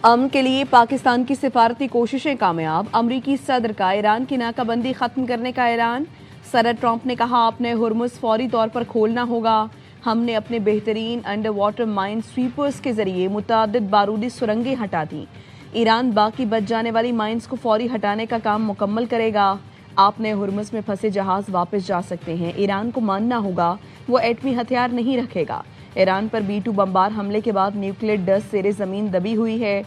अमन के लिए पाकिस्तान की सिफारती कोशिशें कामयाब। अमरीकी सदर का ईरान की नाकाबंदी खत्म करने का ऐलान। सदर ट्रंप ने कहा अपने हुर्मुज़ फौरी तौर पर खोलना होगा। हमने अपने बेहतरीन अंडर वाटर माइन स्वीपर्स के जरिए मुतअद्दिद बारूदी सुरंगें हटा दी। ईरान बाकी बच जाने वाली माइंस को फौरी हटाने का काम मुकम्मल करेगा। आपने हुर्मुज़ में फंसे जहाज वापस जा सकते हैं। ईरान को मानना होगा वो एटमी हथियार नहीं रखेगा। ईरान पर B-2 बमबार हमले के बाद न्यूक्लियर डस्ट ज़ेरे ज़मीन दबी हुई है।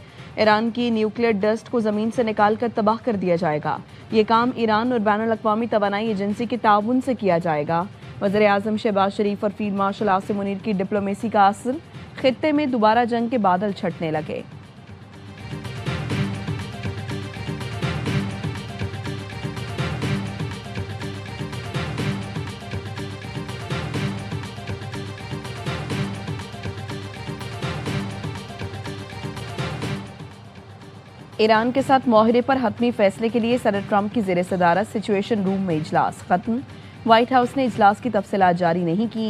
ईरान की न्यूक्लियर डस्ट को ज़मीन से निकाल कर तबाह कर दिया जाएगा। ये काम ईरान और बैनुल-अक़वामी तवानाई एजेंसी के ताउन से किया जाएगा। वज़ीर आज़म शहबाज शरीफ और फील्ड मार्शल आसिम मुनीर की डिप्लोमेसी का असर। खित्ते में दोबारा जंग के बादल छटने लगे। ईरान के साथ मुआहदे पर हतमी फैसले के लिए सदर ट्रंप की ज़ेर सदारत सिचुएशन रूम में इजलास खत्म। व्हाइट हाउस ने इजलास की तफसीलात जारी नहीं की।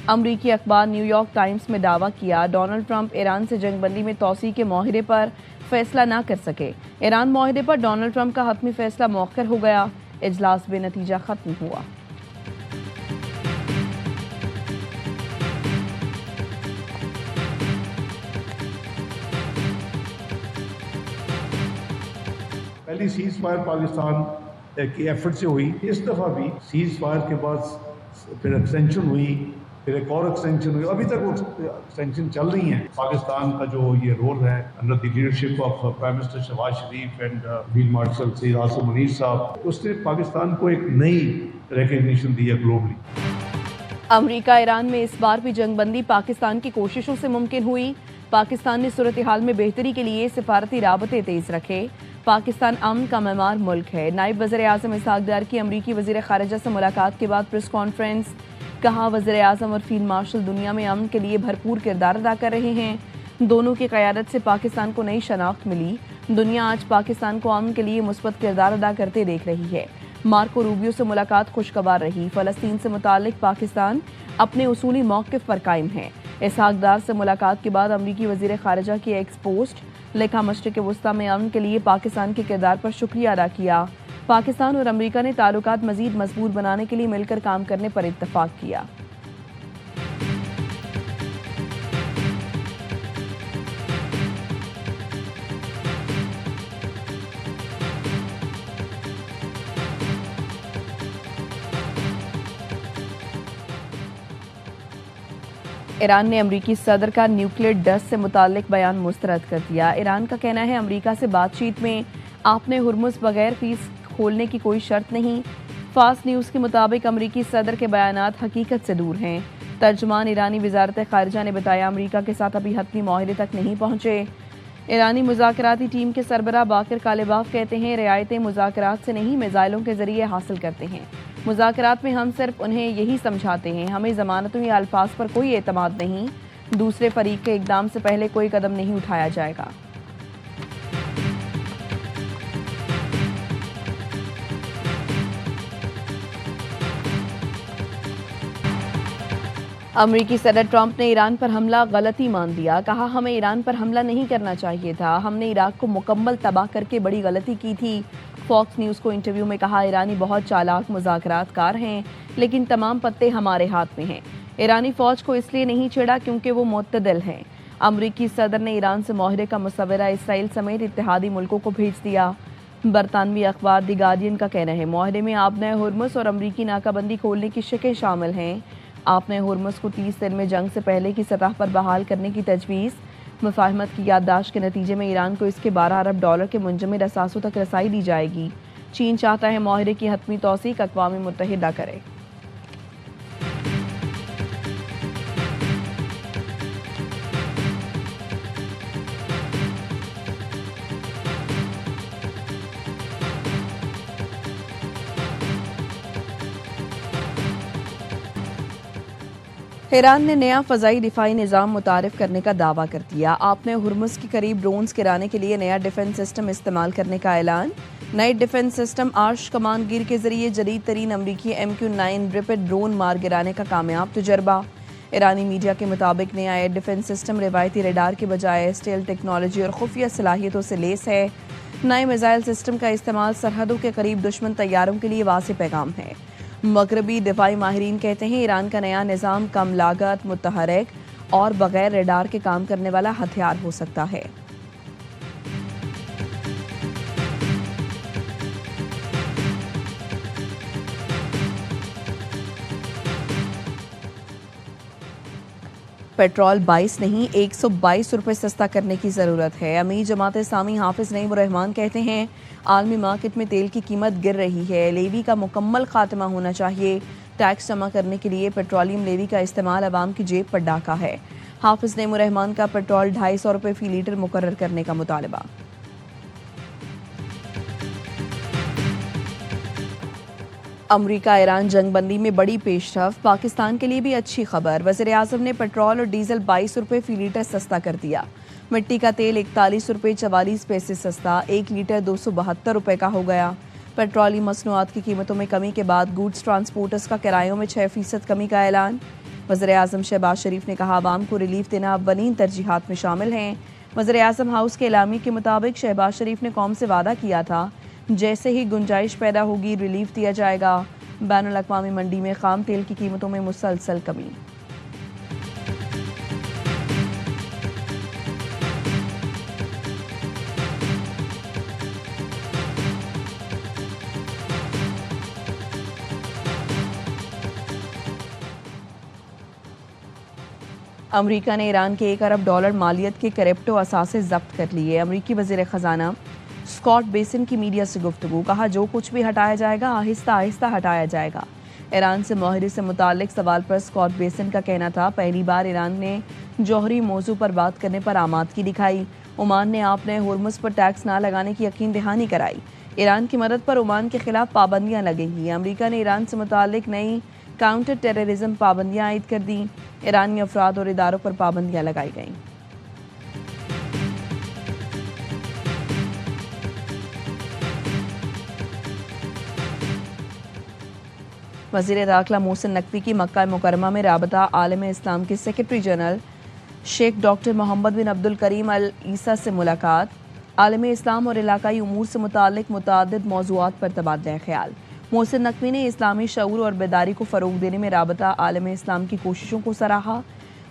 अमरीकी अखबार न्यूयॉर्क टाइम्स में दावा किया डोनाल्ड ट्रंप ईरान से जंगबंदी में तोसी के मुआहदे पर फैसला ना कर सके। ईरान मुआहदे पर डोनाल्ड ट्रंप का हतमी फैसला मौखर हो गया। इजलास बेनतीजा खत्म हुआ। पहली सीज फायर पाकिस्तान की एफर्ट से हुई। इस दफ़ा भी सीज फायर के बाद फिर एक्सटेंशन हुई, फिर एक और एक्सटेंशन हुई। अभी तक वो एक्सटेंशन चल रही हैं। पाकिस्तान का जो ये रोल है under the leadership of prime minister Shehbaz Sharif and field marshal Syed Asim Munir साहब, उसने पाकिस्तान को एक नई रिकग्निशन दी है ग्लोबली। अमरीका ईरान में इस बार भी जंगबंदी पाकिस्तान की कोशिशों से मुमकिन हुई। पाकिस्तान ने सूरत हाल में बेहतरी के लिए सिफारती राबते तेज रखे। पाकिस्तान अमन का मेमार मुल्क है। नायब वज़ीर आज़म इसहाक डार की अमरीकी वज़ीर ख़ारिजा से मुलाकात के बाद प्रेस कॉन्फ्रेंस। कहा वज़ीर आज़म और फील्ड मार्शल दुनिया में अमन के लिए भरपूर किरदार अदा कर रहे हैं। दोनों की क़यादत से पाकिस्तान को नई शनाख्त मिली। दुनिया आज पाकिस्तान को अमन के लिए मुस्बत किरदार अदा करते देख रही है। मार्को रूबियो से मुलाकात खुशगवार रही। फ़लस्तीन से मुताल्लिक़ पाकिस्तान अपने उसूली मौक़िफ़ पर कायम है। इसहाक डार से मुलाकात के बाद अमरीकी वज़ीर ख़ारिजा की एक्स पोस्ट लिखा मशरिक़ वस्ता में अमन के लिए पाकिस्तान के किरदार पर शुक्रिया अदा किया। पाकिस्तान और अमरीका ने ताल्लुकात मज़ीद मजबूत बनाने के लिए मिलकर काम करने पर इत्तफ़ाक़ किया। ईरान ने अमरीकी सदर का न्यूक्लियर डस्ट से मुताल्लिक बयान मुस्तरद कर दिया। ईरान का कहना है अमरीका से बातचीत में आपने हुर्मुज़ बगैर फीस खोलने की कोई शर्त नहीं। फास्ट न्यूज़ के मुताबिक अमरीकी सदर के बयानात हकीकत से दूर हैं। तर्जुमान ईरानी वज़ारत ख़ारिजा ने बताया अमरीका के साथ अभी हतमी मुआहदे तक नहीं पहुँचे। ईरानी मुज़ाकराती टीम के सरबराह बाकिर कालिबाफ कहते हैं रियायतें मुज़ाकरात से नहीं मिसाइलों के ज़रिए हासिल करते हैं। मुज़ाकरात में हम सिर्फ उन्हें यही समझाते हैं हमें ज़मानतों या अल्फाज पर कोई एतमाद नहीं। दूसरे फरीक के इक़दाम से पहले कोई कदम नहीं उठाया जाएगा। अमरीकी सदर ट्रंप ने ईरान पर हमला गलती मान लिया। कहा हमें ईरान पर हमला नहीं करना चाहिए था। हमने इराक को मुकम्मल तबाह करके बड़ी गलती की थी। फॉक्स न्यूज़ को इंटरव्यू में कहा ईरानी बहुत चालाक मुज़ाकरातकार हैं लेकिन तमाम पत्ते हमारे हाथ में हैं। ईरानी फ़ौज को इसलिए नहीं छेड़ा क्योंकि वो मुतदिल हैं। अमरीकी सदर ने ईरान से मुआहदे का मुसव्वरा इसराइल समेत इत्तेहादी मुल्कों को भेज दिया। बरतानवी अखबार द गार्डियन का कहना है मुआहदे में आबने हुर्मुज़ और अमरीकी नाकाबंदी खोलने की शिकें शामिल हैं। आपने हुर्मुज़ को 30 दिन में जंग से पहले की सतह पर बहाल करने की तजवीज़। मुफाहमत की याददाश्त के नतीजे में ईरान को इसके $12 अरब के मुंजमद असासों तक रसाई दी जाएगी। चीन चाहता है मुआहदे की हतमी तौसीक अक़वाम मुत्तहिदा करे। ईरान ने नया फ़ज़ाई दिफाई निज़ाम मुतारिफ़ करने का दावा कर दिया। आपने हुर्मुज़ के करीब ड्रोन्स गिराने के लिए नया डिफेंस सिस्टम इस्तेमाल करने का ऐलान। नए डिफेंस सिस्टम आर्श कमान गिर के जरिए जदीद तरीन अमरीकी MQ-9 रैपिड ड्रोन मार गिराने का कामयाब तजर्बा। ईरानी मीडिया के मुताबिक नया एयर डिफेंस सिस्टम रिवायती रडार के बजाय स्टेल टेक्नोलॉजी और खुफिया सलाहियतों से लेस है। नए मिसाइल सिस्टम का इस्तेमाल सरहदों के करीब दुश्मन तैयारों के लिए वाज़ेह पैगाम है। मगरबी दिफाई माहिरीन कहते हैं ईरान का नया निज़ाम कम लागत, मुतहरक और बगैर रडार के काम करने वाला हथियार हो सकता है। पेट्रोल 22 नहीं 122 रुपये सस्ता करने की ज़रूरत है। अमीर जमात इस्लामी हाफिज नईम रहमान कहते हैं आलमी मार्केट में तेल की कीमत गिर रही है, लेवी का मुकम्मल खात्मा होना चाहिए। टैक्स जमा करने के लिए पेट्रोलियम लेवी का इस्तेमाल आवाम की जेब पर डाका है। हाफिज नईम रहमान का पेट्रोल 250 रुपये फी लीटर मुकर्रर करने का मुतालबा। अमरीका ईरान जंगबंदी में बड़ी पेशरफ, पाकिस्तान के लिए भी अच्छी खबर। वज़ीर आज़म ने पेट्रोल और डीजल 22 रुपये फी लीटर सस्ता कर दिया। मिट्टी का तेल 41 रुपये 44 पैसे सस्ता 1 लीटर 272 रुपये का हो गया। पेट्रोलियम मसनूआत की कीमतों में कमी के बाद गुड्स ट्रांसपोर्टर्स का किरायों में 6% कमी का ऐलान। वज़ीर आज़म शहबाज शरीफ ने कहा आवाम को रिलीफ देना अव्वलीन तरजीहात में शामिल हैं। वज़ीर आज़म हाउस के एलामी के मुताबिक शहबाज शरीफ ने कौम से वादा किया था जैसे ही गुंजाइश पैदा होगी रिलीफ दिया जाएगा। बैनुल अक़वामी मंडी में खाम तेल की कीमतों में मुसलसल कमी। अमरीका ने ईरान के $1 अरब मालियत के क्रिप्टो असासे जब्त कर लिए। अमरीकी वज़ीर ख़जाना स्कॉट बेसन की मीडिया से गुफ्तगू, कहा जो कुछ भी हटाया जाएगा आहिस्ता आहिस्ता हटाया जाएगा। ईरान से माहिरे से मुतालिक सवाल पर स्कॉट बेसन का कहना था पहली बार ईरान ने जौहरी मौजू पर बात करने पर आमादगी दिखाई। ओमान ने आपने हुर्मुज़ पर टैक्स ना लगाने की यकीन दहानी कराई। ईरान की मदद पर ओमान के खिलाफ पाबंदियां लगेंगी। अमरीका ने ईरान से मुतालिक नई काउंटर टेररिज्म पाबंदियां आयद कर दी। ईरानी अफराद और इदारों पर पाबंदियां लगाई गईं। वज़ीर दाखिला मोहसिन नकवी की मक्का मुकरमा में राबता आलम इस्लाम के secretary general Sheikh doctor Mohammad bin Abdul Karim Al Issa से मुलाकात। आलम इस्लाम और इलाकाई उमूर से मुताल्लिक़ मुतादिद मौज़ूआत पर तबादला ख्याल। मोहसिन नकवी ने इस्लामी शऊर और बेदारी को फ़रोग़ देने में राबता आलम इस्लाम की कोशिशों को सराहा।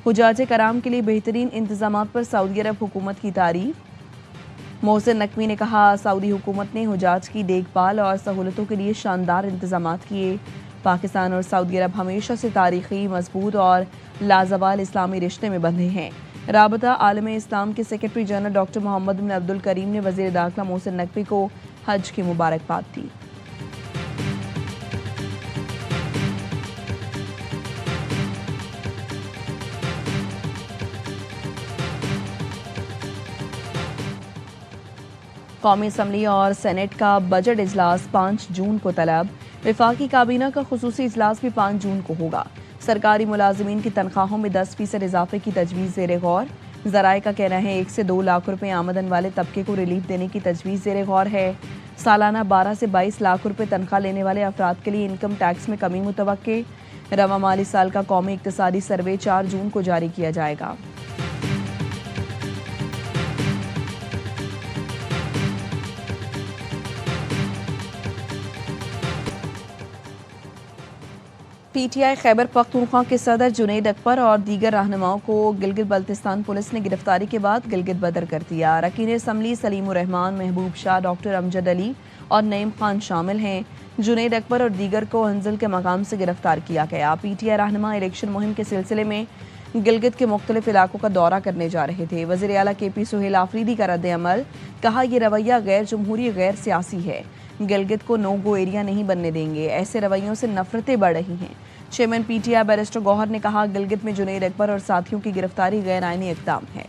हुजाज कराम के लिए बेहतरीन इंतज़ामात पर सऊदी अरब हुकूमत की तारीफ़। मोहसिन नकवी ने कहा सऊदी हुकूमत ने हुजाज की देखभाल और सहूलतों के लिए शानदार इंतज़ामात किए। पाकिस्तान और सऊदी अरब हमेशा से तारीख़ी, मजबूत और लाजवाल इस्लामी रिश्ते में बंधे हैं। राबता आलम इस्लाम के secretary general doctor Mohammad bin Abdul करीम ने वज़ीर दाखिला मोहसिन नकवी को हज की मुबारकबाद दी। कौमी असम्बली और सेनेट का बजट इजलास 5 जून को तलब। वफाकी काबीना का खुसूसी इजलास भी 5 जून को होगा। सरकारी मुलाजमीन की तनख्वाहों में 10% इजाफे की तजवीज़ ज़ेर गौर। ज़राए का कहना है 1 से 2 लाख रुपए आमदन वाले तबके को रिलीफ देने की तजवीज़ ज़ेर गौर है। सालाना 12 से 22 लाख रुपए तनख्वाह लेने वाले अफराद के लिए इनकम टैक्स में कमी मुतवक्के। रवा माली साल का कौमी इक्तिसादी सर्वे 4 जून को जारी किया जाएगा। पीटीआई खैबर पख्तूनख्वा के सदर जुनैद अकबर और दीगर रहनुमाओं को गिलगित बल्तिस्तान पुलिस ने गिरफ्तारी के बाद गिलगित बदर कर दिया। अरकान असम्बली सलीम रहमान, महबूब शाह, डॉक्टर अमजद अली और नईम खान शामिल हैं। जुनैद अकबर और दीगर को हंजल के मकाम से गिरफ्तार किया गया। पीटीआई रहनुमा इलेक्शन मुहिम के सिलसिले में गिलगित के मुख्तलिफ इलाकों का दौरा करने जा रहे थे। वज़ीर आला KP सुहेल आफरीदी का रद्द अमल, कहा यह रवैया गैर जमहूरी गैर सियासी है। गिलगित को नो गो एरिया नहीं बनने देंगे, ऐसे रवैयों से नफरतें बढ़ रही हैं। चेयरमैन पीटीआई बैरिस्टर गौहर ने कहा गिलगित में जुनैद अकबर और साथियों की गिरफ्तारी गैर आईनी इक़दाम है।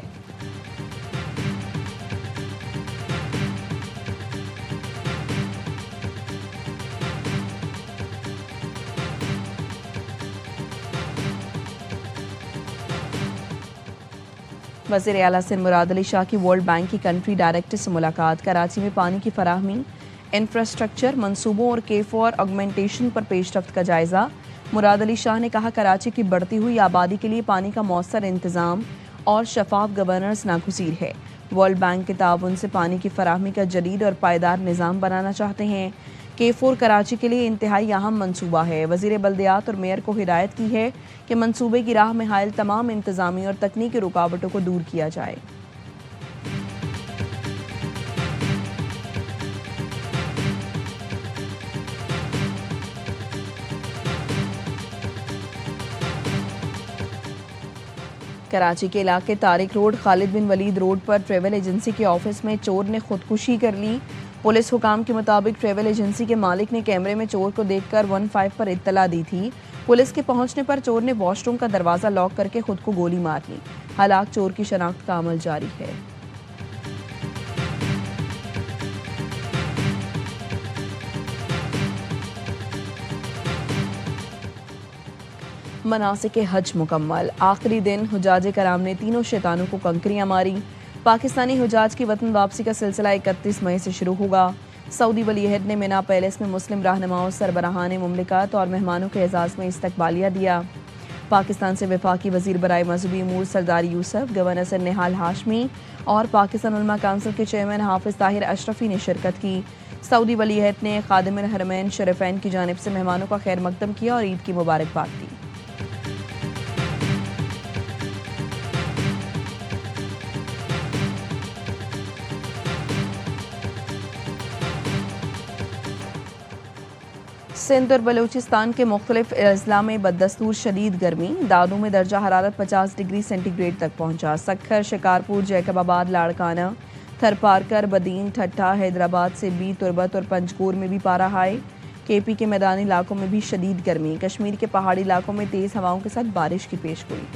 वज़ीर आला सिंध मुराद अली शाह की वर्ल्ड बैंक की कंट्री डायरेक्टर से मुलाकात। कराची में पानी की फराहमी, इंफ्रास्ट्रक्चर, मंसूबों और K4 ऑगमेंटेशन पर पेशरफ्त का जायजा। मुराद अली शाह ने कहा, कराची की बढ़ती हुई आबादी के लिए पानी का मौसर इंतजाम और शफाफ गवर्नेंस नागुज़ीर है। वर्ल्ड बैंक के ताउन से पानी की फराहमी का जदीद और पायदार निज़ाम बनाना चाहते हैं। K4 कराची के लिए इंतहाई अहम मनसूबा है। वज़ीर बल्दियात और मेयर को हिदायत की है कि मनसूबे की राह में हायल तमाम इंतज़ामी और तकनीकी रुकावटों को दूर किया जाए। कराची के इलाके तारिक रोड, खालिद बिन वलीद रोड पर ट्रैवल एजेंसी के ऑफिस में चोर ने खुदकुशी कर ली। पुलिस हुकाम के मुताबिक ट्रैवल एजेंसी के मालिक ने कैमरे में चोर को देखकर 15 पर इत्तला दी थी। पुलिस के पहुंचने पर चोर ने वॉशरूम का दरवाज़ा लॉक करके खुद को गोली मार ली। हालांकि चोर की शनाख्त का अमल जारी है। मनासिक हज मुकम्मल, आखिरी दिन हुजाज कराम ने तीनों शैतानों को कंकरियां मारी। पाकिस्तानी हुजाज की वतन वापसी का सिलसिला 31 मई से शुरू होगा। सऊदी वलीअहद ने मिना पैलेस में मुस्लिम रहनुमाओं, सरबराहान मुमलिकत और मेहमानों के एजाज़ में इस्तकबालिया दिया। पाकिस्तान से वफाकी वज़ीर बराए मजहबी अमूर सरदार यूसुफ, गवर्नर सर निहाल हाशमी और पाकिस्तान उलमा काउंसिल के चेयरमैन हाफिज़ ताहिर अशरफी ने शिरकत की। सऊदी वलीअहद ने खादिमुल हरमैन शरीफैन की जानिब से मेहमानों का खैर मकदम किया और ईद की मुबारकबाद दी। सिंध और बलूचिस्तान के मुख्तलिफ अजला में बदस्तूर शदीद गर्मी। दादू में दर्जा हरारत 50 डिग्री सेंटीग्रेड तक पहुंचा। सक्खर, शिकारपुर, जैकबाबाद, लाड़काना, थरपारकर, बदीन, ठट्ठा, हैदराबाद से भी, तुरबत और पंजकोर में भी पारा हाई। KP के मैदानी इलाकों में भी शदीद गर्मी। कश्मीर के पहाड़ी इलाकों में तेज़ हवाओं के साथ बारिश की पेशगोई।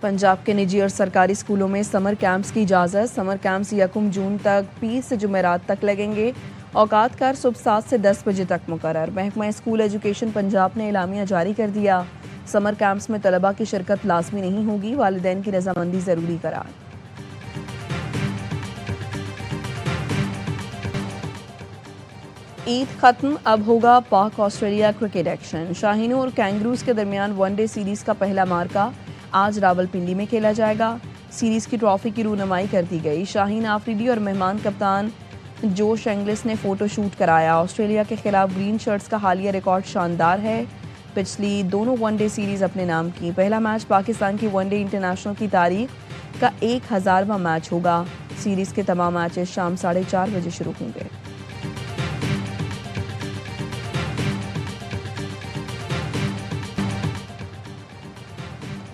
पंजाब के निजी और सरकारी स्कूलों में समर कैंप्स की इजाज़त। समर कैंप्स 1 जून तक 20 से जुमेरात तक लगेंगे। औकात कार सुबह 7 से 10 बजे तक मुकर्रर। महकमा स्कूल एजुकेशन पंजाब ने इलामिया जारी कर दिया। समर कैंप्स में तलबा की शिरकत लाजमी नहीं होगी, वालिदैन की रजामंदी ज़रूरी करार। ईद खत्म, अब होगा पाक ऑस्ट्रेलिया क्रिकेट एक्शन। शाहीनों और कैंगरूज के दरमियान वनडे सीरीज़ का पहला मार्का आज रावलपिंडी में खेला जाएगा। सीरीज़ की ट्रॉफी की रूनुमाई कर दी गई। शाहीन आफरीदी और मेहमान कप्तान जोश एंग्लिस ने फ़ोटो शूट कराया। ऑस्ट्रेलिया के खिलाफ ग्रीन शर्ट्स का हालिया रिकॉर्ड शानदार है। पिछली दोनों वनडे सीरीज़ अपने नाम की। पहला मैच पाकिस्तान की वनडे इंटरनेशनल की तारीख का 1000वां मैच होगा। सीरीज़ के तमाम मैचेस शाम 4:30 बजे शुरू होंगे।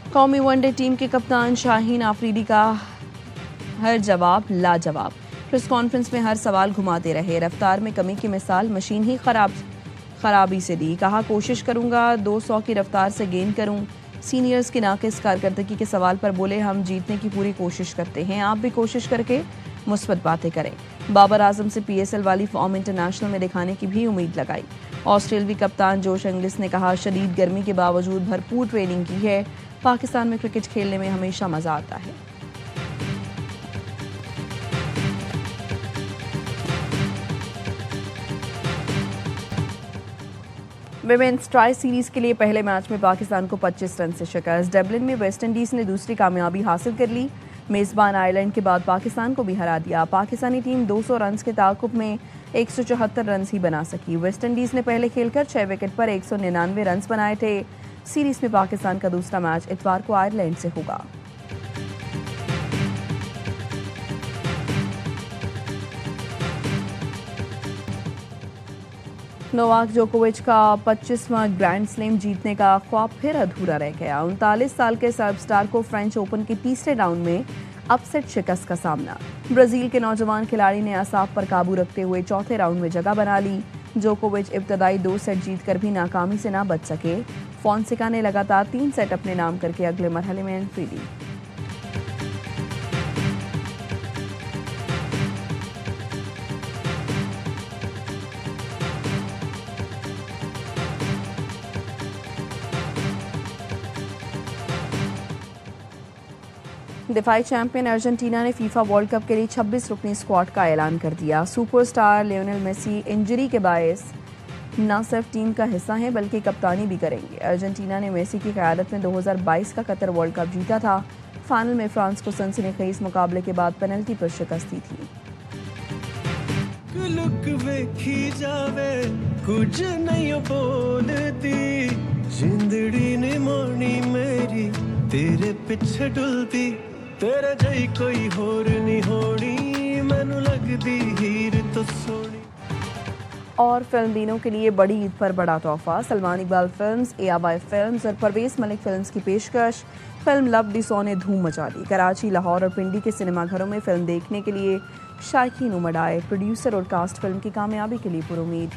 कौमी वनडे टीम के कप्तान शाहीन आफरीदी का हर जवाब लाजवाब। प्रेस कॉन्फ्रेंस में हर सवाल घुमाते रहे। रफ्तार में कमी की मिसाल मशीन ही खराबी से दी। कहा, कोशिश करूंगा 200 की रफ्तार से गेंद करूं। सीनियर्स की नाकिस कारकर्दगी के सवाल पर बोले, हम जीतने की पूरी कोशिश करते हैं, आप भी कोशिश करके मुस्बत बातें करें। बाबर आजम से PSL वाली फॉर्म इंटरनेशनल में दिखाने की भी उम्मीद लगाई। ऑस्ट्रेलवी कप्तान जोश एंग्लिस ने कहा, शदीद गर्मी के बावजूद भरपूर ट्रेनिंग की है। पाकिस्तान में क्रिकेट खेलने में हमेशा मजा आता है। विमेंस ट्राई सीरीज के लिए पहले मैच में पाकिस्तान को 25 रन से शिकस्त। डबलिन में वेस्टइंडीज ने दूसरी कामयाबी हासिल कर ली। मेजबान आयरलैंड के बाद पाकिस्तान को भी हरा दिया। पाकिस्तानी टीम 200 रन के ताकुब में 174 रन ही बना सकी। वेस्टइंडीज ने पहले खेलकर 6 विकेट पर 199 रन बनाए थे। सीरीज में पाकिस्तान का दूसरा मैच इतवार को आयरलैंड से होगा। नोवाक जोकोविच का 25वां ग्रैंड स्लैम जीतने का ख्वाब फिर अधूरा रह गया। 39 साल के सर्ब स्टार को फ्रेंच ओपन के तीसरे राउंड में अपसेट शिकस्त का सामना। ब्राजील के नौजवान खिलाड़ी ने असाफ पर काबू रखते हुए चौथे राउंड में जगह बना ली। जोकोविच इब्तदाई 2 सेट जीतकर भी नाकामी से ना बच सके। फोंसेका ने लगातार 3 सेट अपने नाम करके अगले मरहले में एंट्री दी। दिफाई चैंपियन अर्जेंटीना ने फीफा वर्ल्ड कप के लिए 26 रुकनी स्क्वाड का ऐलान कर दिया। सुपरस्टार लियोनेल मेसी इंजरी के बायस न सिर्फ टीम का हिस्सा हैं बल्कि कप्तानी भी करेंगे। अर्जेंटीना ने मेसी की क़यादत में 2022 का कतर वर्ल्ड कप जीता था। फाइनल में फ्रांस को सनसनीखेज मुकाबले के बाद पेनल्टी पर शिकस्त दी थी। लुक वेखी जावे कुछ नहीं बोलती जिंदड़ी ने मोनी मेरी तेरे पीछे डुलती तेरे जई कोई होर नहीं होनी मैनू लगदी हीर तो सोनी। और फिल्म बीनों के लिए बड़ी ईद पर बड़ा तोहफा। Salman Iqbal films, AY films और परवेज मलिक फिल्म्स की पेशकश। फिल्म लव डी सौ ने धूम मचा दी। कराची, लाहौर और पिंडी के सिनेमाघरों में फिल्म देखने के लिए शायकीन उमड़ आए। प्रोड्यूसर और कास्ट फिल्म की कामयाबी के लिए पुरुमीद।